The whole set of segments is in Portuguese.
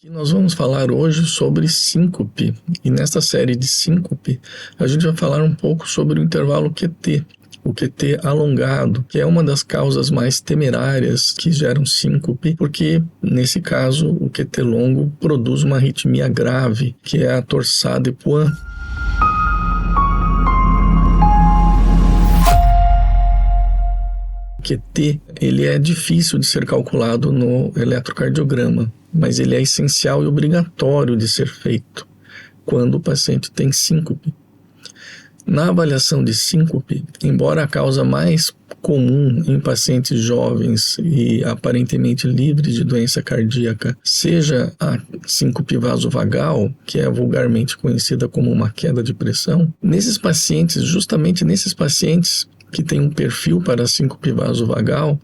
E nós vamos falar hoje sobre síncope, e nesta série de síncope a gente vai falar um pouco sobre o intervalo QT, o QT alongado, que é uma das causas mais temerárias que geram síncope, porque nesse caso o QT longo produz uma arritmia grave, que é a torsade de Pointes. O QT, ele é difícil de ser calculado no eletrocardiograma, mas ele é essencial e obrigatório de ser feito quando o paciente tem síncope. Na avaliação de síncope, embora a causa mais comum em pacientes jovens e aparentemente livres de doença cardíaca seja a síncope vasovagal, que é vulgarmente conhecida como uma queda de pressão, nesses pacientes, justamente nesses pacientes que têm um perfil para a síncope vasovagal,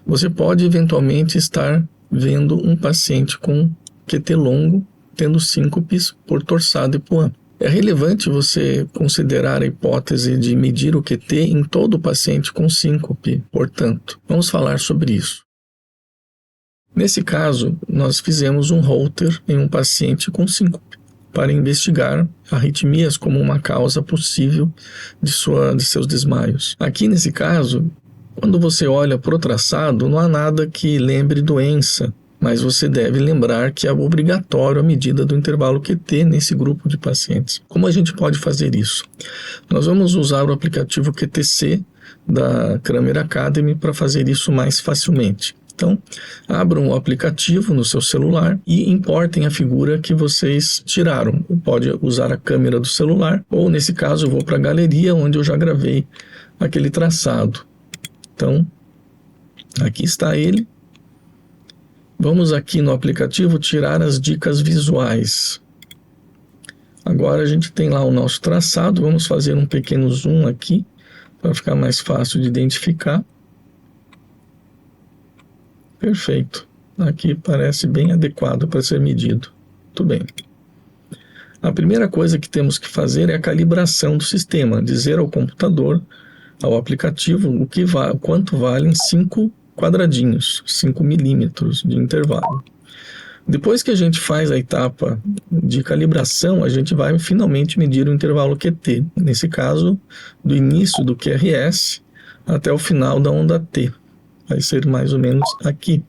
você pode eventualmente estar vendo um paciente com QT longo tendo síncopes por torsade de Pointes. É relevante você considerar a hipótese de medir o QT em todo paciente com síncope, portanto, vamos falar sobre isso. Nesse caso, nós fizemos um Holter em um paciente com síncope para investigar arritmias como uma causa possível de seus desmaios. Aqui nesse caso, quando você olha para o traçado, não há nada que lembre doença, mas você deve lembrar que é obrigatório a medida do intervalo QT nesse grupo de pacientes. Como a gente pode fazer isso? Nós vamos usar o aplicativo QTC da Cramer Academy para fazer isso mais facilmente. Então, abram o aplicativo no seu celular e importem a figura que vocês tiraram. Pode usar a câmera do celular, ou nesse caso eu vou para a galeria onde eu já gravei aquele traçado. Então, aqui está ele. Vamos aqui no aplicativo tirar as dicas visuais. Agora a gente tem lá o nosso traçado, vamos fazer um pequeno zoom aqui, para ficar mais fácil de identificar. Perfeito. Aqui parece bem adequado para ser medido. Muito bem. A primeira coisa que temos que fazer é a calibração do sistema, dizer ao computador, ao aplicativo, quanto valem 5 quadradinhos, 5 milímetros de intervalo. Depois que a gente faz a etapa de calibração, a gente vai finalmente medir o intervalo QT, nesse caso, do início do QRS até o final da onda T. Vai ser mais ou menos aqui.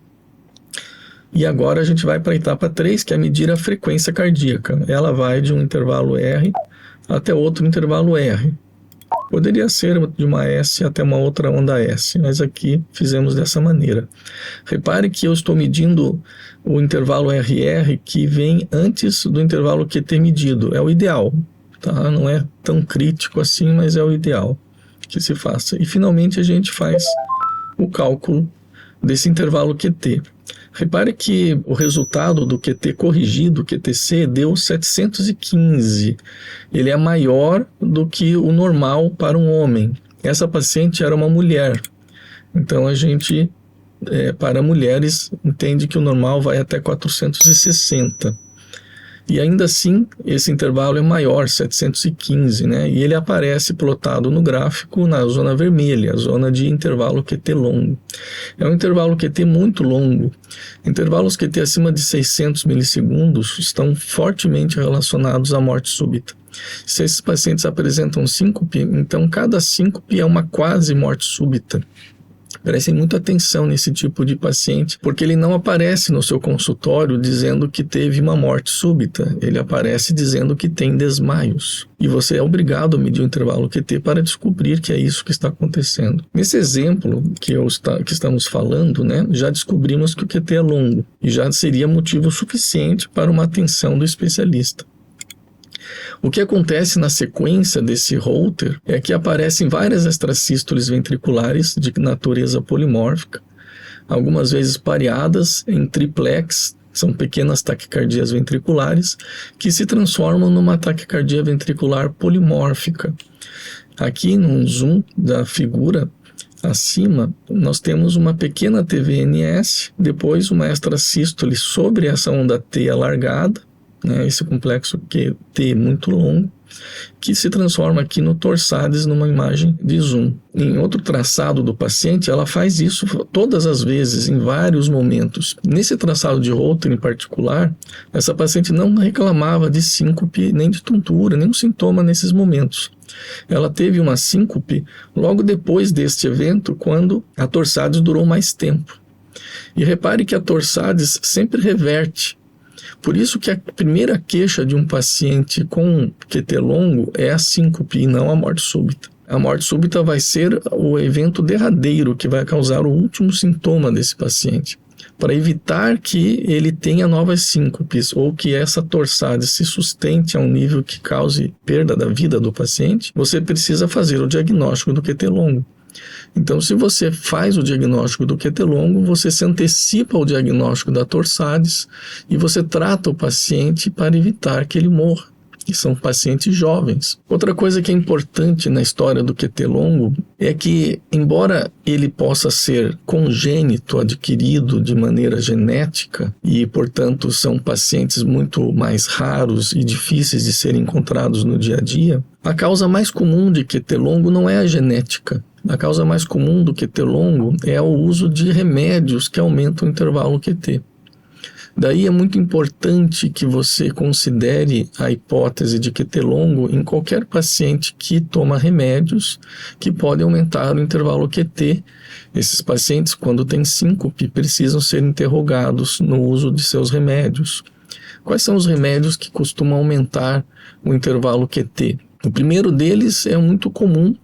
E agora a gente vai para a etapa 3, que é medir a frequência cardíaca. Ela vai de um intervalo R até outro intervalo R. Poderia ser de uma S até uma outra onda S, mas aqui fizemos dessa maneira. Repare que eu estou medindo o intervalo RR que vem antes do intervalo QT medido. É o ideal, tá? Não é tão crítico assim, mas é o ideal que se faça. E finalmente a gente faz o cálculo desse intervalo QT. Repare que o resultado do QT corrigido, QTC, deu 715. Ele é maior do que o normal para um homem. Essa paciente era uma mulher. Então a gente, para mulheres, entende que o normal vai até 460. E ainda assim, esse intervalo é maior, 715, né? E ele aparece plotado no gráfico na zona vermelha, a zona de intervalo QT longo. É um intervalo QT muito longo. Intervalos QT acima de 600 milissegundos estão fortemente relacionados à morte súbita. Se esses pacientes apresentam síncope, então cada síncope é uma quase morte súbita. Prestem muita atenção nesse tipo de paciente, porque ele não aparece no seu consultório dizendo que teve uma morte súbita, ele aparece dizendo que tem desmaios. E você é obrigado a medir o intervalo QT para descobrir que é isso que está acontecendo. Nesse exemplo que estamos falando, né, já descobrimos que o QT é longo, e já seria motivo suficiente para uma atenção do especialista. O que acontece na sequência desse Holter é que aparecem várias extrasístoles ventriculares de natureza polimórfica, algumas vezes pareadas em triplex, são pequenas taquicardias ventriculares, que se transformam numa taquicardia ventricular polimórfica. Aqui, num zoom da figura acima, nós temos uma pequena TVNS, depois uma extrasístole sobre essa onda T alargada, né, esse complexo QT muito longo, que se transforma aqui no torsades numa imagem de zoom. Em outro traçado do paciente, ela faz isso todas as vezes, em vários momentos. Nesse traçado de Holter em particular, essa paciente não reclamava de síncope, nem de tontura, nenhum sintoma nesses momentos. Ela teve uma síncope logo depois deste evento, quando a torsades durou mais tempo. E repare que a torsades sempre reverte. Por isso que a primeira queixa de um paciente com QT longo é a síncope e não a morte súbita. A morte súbita vai ser o evento derradeiro que vai causar o último sintoma desse paciente. Para evitar que ele tenha novas síncopes ou que essa torsade se sustente a um nível que cause perda da vida do paciente, você precisa fazer o diagnóstico do QT longo. Então, se você faz o diagnóstico do QT longo, você se antecipa ao diagnóstico da torsades e você trata o paciente para evitar que ele morra. E são pacientes jovens. Outra coisa que é importante na história do QT longo é que, embora ele possa ser congênito, adquirido de maneira genética, e, portanto, são pacientes muito mais raros e difíceis de serem encontrados no dia a dia, a causa mais comum de QT longo não é a genética. A causa mais comum do QT longo é o uso de remédios que aumentam o intervalo QT. Daí é muito importante que você considere a hipótese de QT longo em qualquer paciente que toma remédios que podem aumentar o intervalo QT. Esses pacientes, quando têm síncope, precisam ser interrogados no uso de seus remédios. Quais são os remédios que costumam aumentar o intervalo QT? O primeiro deles é muito comum,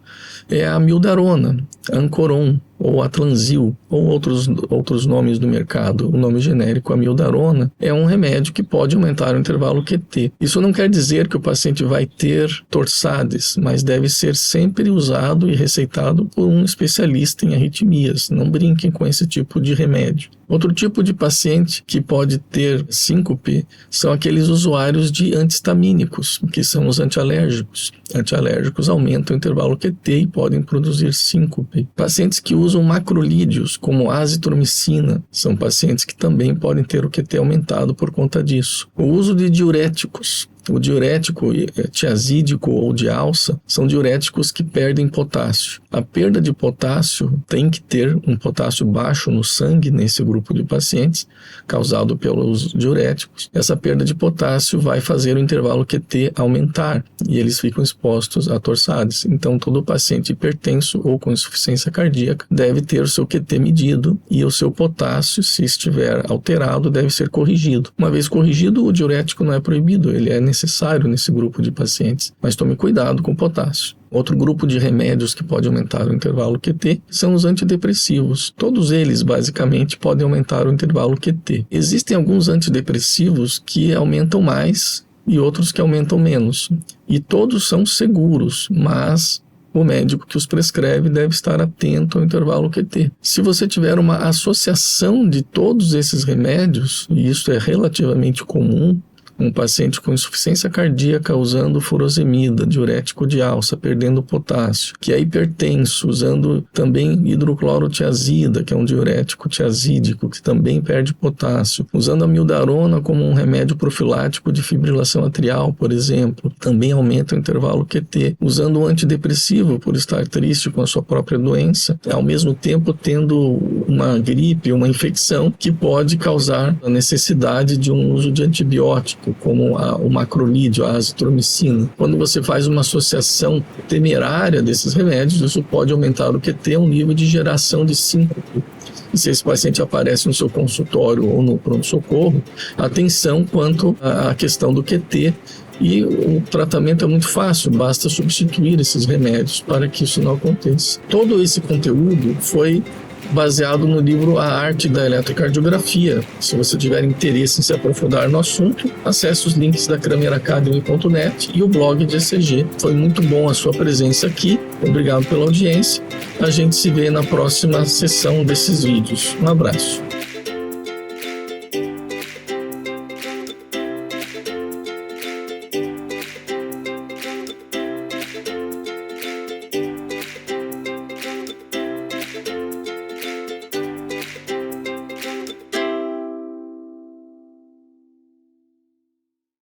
é a amiodarona, Ancoron ou Atlanzil, ou outros nomes do mercado. O nome genérico amiodarona é um remédio que pode aumentar o intervalo QT. Isso não quer dizer que o paciente vai ter torsades, mas deve ser sempre usado e receitado por um especialista em arritmias. Não brinquem com esse tipo de remédio. Outro tipo de paciente que pode ter síncope são aqueles usuários de antihistamínicos, que são os antialérgicos. Antialérgicos aumentam o intervalo QT e podem produzir síncope. Pacientes que usam macrolídeos, como azitromicina, são pacientes que também podem ter o QT aumentado por conta disso. O uso de diuréticos. O diurético tiazídico ou de alça são diuréticos que perdem potássio. A perda de potássio tem que ter um potássio baixo no sangue nesse grupo de pacientes, causado pelos diuréticos. Essa perda de potássio vai fazer o intervalo QT aumentar e eles ficam expostos a torsades. Então, todo paciente hipertenso ou com insuficiência cardíaca deve ter o seu QT medido e o seu potássio, se estiver alterado, deve ser corrigido. Uma vez corrigido, o diurético não é proibido, ele é necessário nesse grupo de pacientes, mas tome cuidado com o potássio. Outro grupo de remédios que pode aumentar o intervalo QT são os antidepressivos. Todos eles, basicamente, podem aumentar o intervalo QT. Existem alguns antidepressivos que aumentam mais e outros que aumentam menos. E todos são seguros, mas o médico que os prescreve deve estar atento ao intervalo QT. Se você tiver uma associação de todos esses remédios, e isso é relativamente comum, um paciente com insuficiência cardíaca usando furosemida, diurético de alça, perdendo potássio, que é hipertenso, usando também hidroclorotiazida, que é um diurético tiazídico, que também perde potássio, usando a amiodarona como um remédio profilático de fibrilação atrial, por exemplo, também aumenta o intervalo QT, usando um antidepressivo por estar triste com a sua própria doença, ao mesmo tempo tendo uma gripe, uma infecção que pode causar a necessidade de um uso de antibiótico, como o macrolídeo, a azitromicina. Quando você faz uma associação temerária desses remédios, isso pode aumentar o QT a um nível de geração de síncope. E se esse paciente aparece no seu consultório ou no pronto-socorro, atenção quanto à questão do QT. E o tratamento é muito fácil, basta substituir esses remédios para que isso não aconteça. Todo esse conteúdo foi baseado no livro A Arte da Eletrocardiografia. Se você tiver interesse em se aprofundar no assunto, acesse os links da krameracademy.net e o blog de ECG. Foi muito bom a sua presença aqui. Obrigado pela audiência. A gente se vê na próxima sessão desses vídeos. Um abraço.